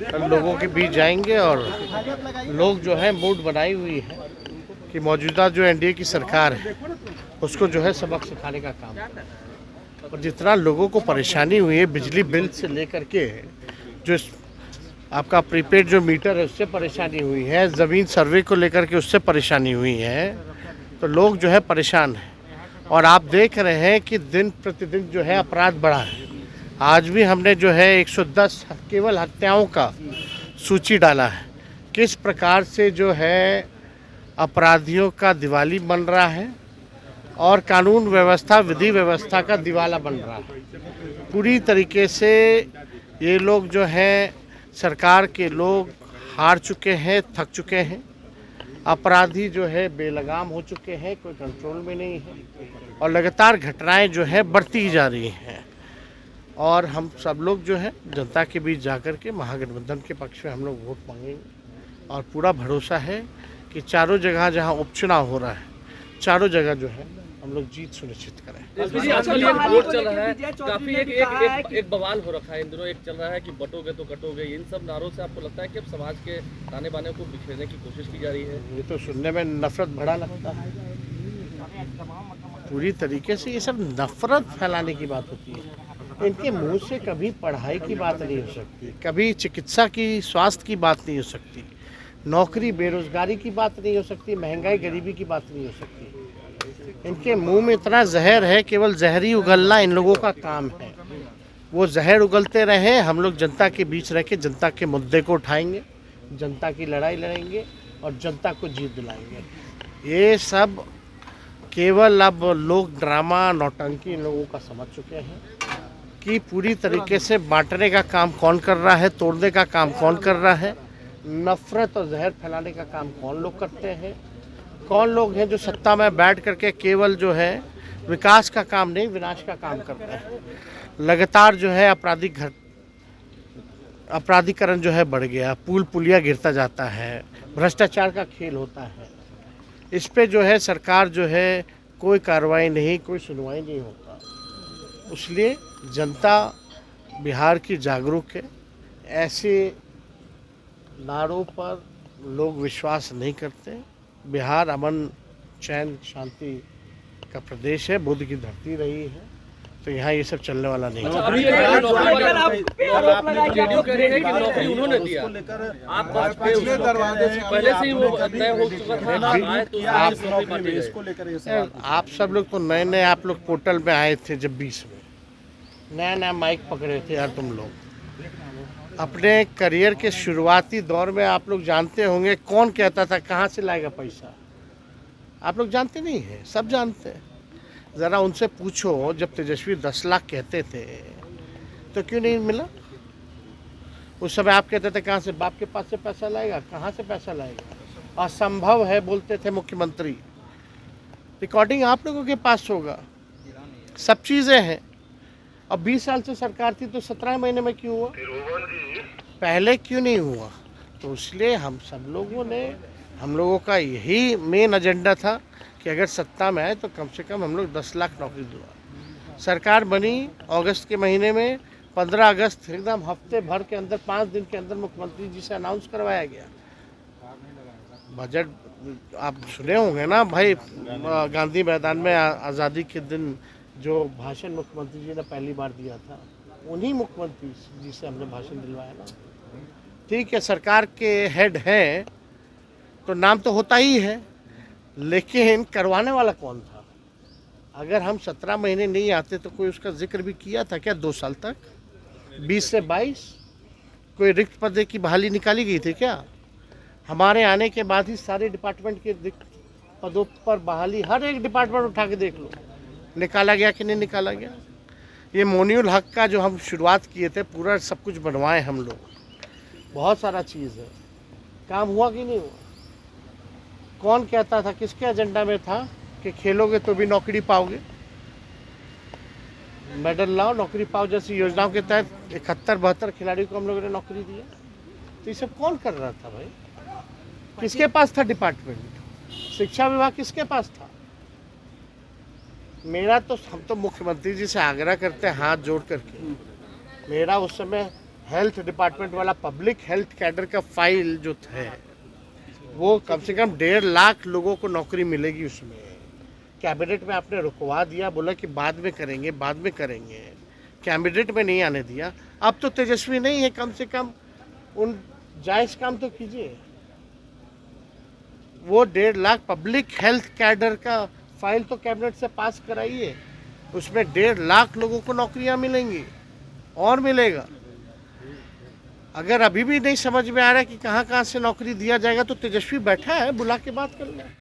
लोगों के बीच जाएंगे और लोग जो है मूड बनाई हुई है कि मौजूदा जो एनडीए की सरकार है उसको जो है सबक सिखाने का काम है। और जितना लोगों को परेशानी हुई है बिजली बिल से लेकर के जो आपका प्रीपेड जो मीटर है उससे परेशानी हुई है, ज़मीन सर्वे को लेकर के उससे परेशानी हुई है, तो लोग जो है परेशान हैं। और आप देख रहे हैं कि दिन प्रतिदिन जो है अपराध बढ़ा है। आज भी हमने जो है 110 केवल हत्याओं का सूची डाला है। किस प्रकार से जो है अपराधियों का दिवाली बन रहा है और कानून व्यवस्था विधि व्यवस्था का दिवाला बन रहा है। पूरी तरीके से ये लोग जो हैं सरकार के लोग हार चुके हैं, थक चुके हैं। अपराधी जो है बेलगाम हो चुके हैं, कोई कंट्रोल में नहीं है और लगातार घटनाएं जो है बढ़ती ही जा रही हैं। और हम सब लोग जो है जनता के बीच जाकर के महागठबंधन के पक्ष में हम लोग वोट मांगेंगे और पूरा भरोसा है कि चारों जगह जहां उपचुनाव हो रहा है चारों जगह जो है हम लोग जीत सुनिश्चित करें। आजकल ये वोट चल रहा है, काफी एक बवाल हो रखा है इन दिनों। एक चल रहा है कि बटोगे तो कटोगे, इन सब नारों से आपको लगता है कि अब समाज के ताने बाने को बिखेरने की कोशिश की जा रही है? ये तो सुनने में नफरत भरा लगता है। पूरी तरीके से ये सब नफरत फैलाने की बात होती है। इनके मुंह से कभी पढ़ाई की बात नहीं हो सकती, कभी चिकित्सा की स्वास्थ्य की बात नहीं हो सकती, नौकरी बेरोजगारी की बात नहीं हो सकती, महंगाई गरीबी की बात नहीं हो सकती। इनके मुंह में इतना जहर है, केवल जहरी उगलना इन लोगों का काम है। वो जहर उगलते रहे, हम लोग जनता के बीच रह के जनता के मुद्दे को उठाएंगे, जनता की लड़ाई लड़ेंगे और जनता को जीत दिलाएंगे। ये सब केवल अब लोग ड्रामा नौटंकी इन लोगों का समझ चुके हैं कि पूरी तरीके से बांटने का काम कौन कर रहा है, तोड़ने का काम कौन कर रहा है, नफरत और जहर फैलाने का काम कौन लोग करते हैं, कौन लोग हैं जो सत्ता में बैठ करके केवल जो है विकास का काम नहीं विनाश का काम करते हैं। लगातार जो है अपराधीकरण जो है बढ़ गया, पुल पुलिया गिरता जाता है, भ्रष्टाचार का खेल होता है। इस पे जो है सरकार जो है कोई कार्रवाई नहीं, कोई सुनवाई नहीं होता। इसलिए जनता बिहार की जागरूक है। ऐसे नारों पर लोग विश्वास नहीं करते। बिहार अमन चैन शांति का प्रदेश है, बुद्ध की धरती रही है, तो यहाँ ये सब चलने वाला नहीं है। जेडीयू कह रही है कि नौकरी उन्होंने दिया, आप पहले से ही वो तय हो चुका था। आप सब लोग तो नए नए आप लोग पोर्टल में आए थे जब 20 में नया नया माइक पकड़े थे यार। तुम लोग अपने करियर के शुरुआती दौर में आप लोग जानते होंगे कौन कहता था कहाँ से लाएगा पैसा। आप लोग जानते नहीं हैं, सब जानते हैं। ज़रा उनसे पूछो, जब तेजस्वी 10 लाख कहते थे तो क्यों नहीं मिला? उस समय आप कहते थे कहाँ से, बाप के पास से पैसा लाएगा, कहाँ से पैसा लाएगा, असंभव है बोलते थे मुख्यमंत्री। रिकॉर्डिंग आप लोगों के पास होगा, सब चीज़ें हैं। अब 20 साल से सरकार थी तो 17 महीने में क्यों हुआ, पहले क्यों नहीं हुआ? तो इसलिए हम लोगों का यही मेन एजेंडा था कि अगर सत्ता में आए तो कम से कम हम लोग 10 लाख नौकरी दिलवा। सरकार बनी अगस्त के महीने में, 15 अगस्त एकदम हफ्ते भर के अंदर 5 दिन के अंदर मुख्यमंत्री जी से अनाउंस करवाया गया। बजट आप सुने होंगे ना भाई, गांधी मैदान में आज़ादी के दिन जो भाषण मुख्यमंत्री जी ने पहली बार दिया था, उन्हीं मुख्यमंत्री जी से हमने भाषण दिलवाया ना। ठीक है, सरकार के हेड हैं तो नाम तो होता ही है, लेकिन करवाने वाला कौन था? अगर हम 17 महीने नहीं आते तो कोई उसका जिक्र भी किया था क्या 2 साल तक? 20 से 22 कोई रिक्त पद की बहाली निकाली गई थी क्या? हमारे आने के बाद ही सारे डिपार्टमेंट के रिक्त पदों पर बहाली, हर एक डिपार्टमेंट उठा के देख लो, निकाला गया कि नहीं निकाला गया। ये मोनियुल हक का जो हम शुरुआत किए थे, पूरा सब कुछ बनवाए हम लोग, बहुत सारा चीज़ है, काम हुआ कि नहीं हुआ? कौन कहता था, किसके एजेंडा में था कि खेलोगे तो भी नौकरी पाओगे, मेडल लाओ नौकरी पाओ जैसी योजनाओं के तहत 71-72 खिलाड़ियों को हम लोगों ने नौकरी दी है। तो ये सब कौन कर रहा था भाई? किसके पास था डिपार्टमेंट? शिक्षा विभाग किसके पास था? मेरा तो, हम तो मुख्यमंत्री जी से आग्रह करते हैं हाथ जोड़ करके, मेरा उस समय हेल्थ डिपार्टमेंट वाला पब्लिक हेल्थ कैडर का फाइल जो है वो कम से कम 1.5 लाख लोगों को नौकरी मिलेगी उसमें। कैबिनेट में आपने रुकवा दिया, बोला कि बाद में करेंगे, बाद में करेंगे, कैबिनेट में नहीं आने दिया। अब तो तेजस्वी नहीं है, कम से कम उन जायज़ काम तो कीजिए। वो 1.5 लाख पब्लिक हेल्थ कैडर का फाइल तो कैबिनेट से पास कराइए, उसमें 1.5 लाख लोगों को नौकरियां मिलेंगी और मिलेगा। अगर अभी भी नहीं समझ में आ रहा है कि कहाँ कहाँ से नौकरी दिया जाएगा तो तेजस्वी बैठा है, बुला के बात कर लें।